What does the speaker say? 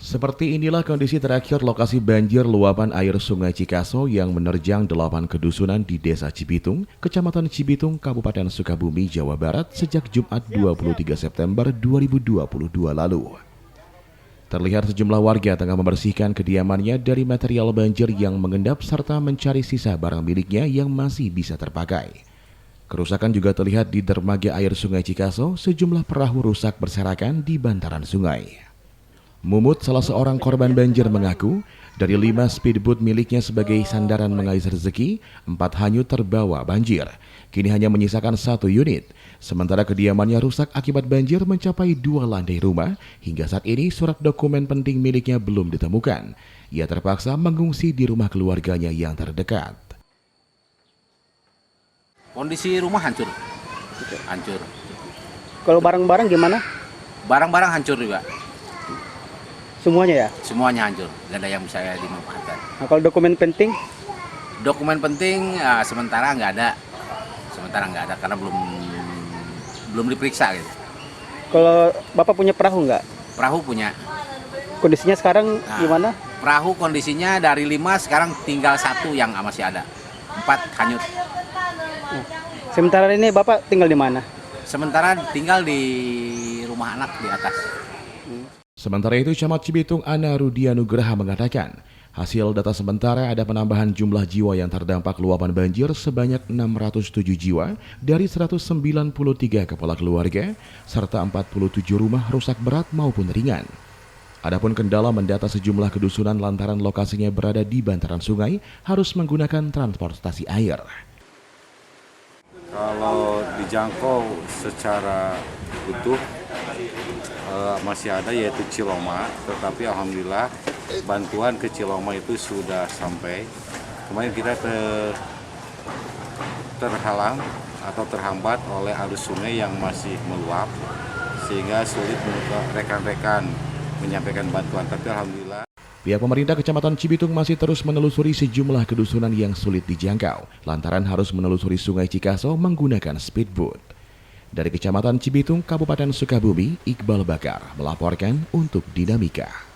Seperti inilah kondisi terakhir lokasi banjir luapan air Sungai Cikaso yang menerjang 8 kedusunan di Desa Cibitung, Kecamatan Cibitung, Kabupaten Sukabumi, Jawa Barat sejak Jumat 23 September 2022 lalu. Terlihat sejumlah warga tengah membersihkan kediamannya dari material banjir yang mengendap serta mencari sisa barang miliknya yang masih bisa terpakai. Kerusakan juga terlihat di dermaga air Sungai Cikaso, sejumlah perahu rusak berserakan di bantaran sungai. Mumut, salah seorang korban banjir, mengaku dari 5 speedboat miliknya sebagai sandaran mengais rezeki, 4 hanyut terbawa banjir. Kini hanya menyisakan 1 unit. Sementara kediamannya rusak akibat banjir mencapai 2 lantai rumah. Hingga saat ini surat dokumen penting miliknya belum ditemukan. Ia terpaksa mengungsi di rumah keluarganya yang terdekat. Kondisi rumah hancur. Hancur. Kalau barang-barang gimana? Barang-barang hancur juga. Semuanya ya? Semuanya hancur, nggak ada yang bisa dimanfaatkan. Nah, kalau dokumen penting? Dokumen penting sementara nggak ada. Sementara nggak ada karena belum diperiksa gitu. Kalau Bapak punya perahu nggak? Perahu punya. Kondisinya sekarang gimana? Perahu kondisinya dari 5 sekarang tinggal 1 yang masih ada. 4 hanyut. Nah, sementara ini Bapak tinggal di mana? Sementara tinggal di rumah anak di atas. Sementara itu, Camat Cibitung Ana Rudianugraha mengatakan, hasil data sementara ada penambahan jumlah jiwa yang terdampak luapan banjir sebanyak 607 jiwa dari 193 kepala keluarga, serta 47 rumah rusak berat maupun ringan. Adapun kendala mendata sejumlah kedusunan lantaran lokasinya berada di bantaran sungai harus menggunakan transportasi air. Kalau dijangkau secara utuh masih ada, yaitu Ciloma, tetapi alhamdulillah bantuan ke Ciloma itu sudah sampai. Kemarin kita terhalang atau terhambat oleh arus sungai yang masih meluap sehingga sulit rekan-rekan menyampaikan bantuan, tapi alhamdulillah. Pihak pemerintah Kecamatan Cibitung masih terus menelusuri sejumlah kedusunan yang sulit dijangkau lantaran harus menelusuri Sungai Cikaso menggunakan speedboat. Dari Kecamatan Cibitung, Kabupaten Sukabumi, Iqbal Bakar melaporkan untuk Dinamika.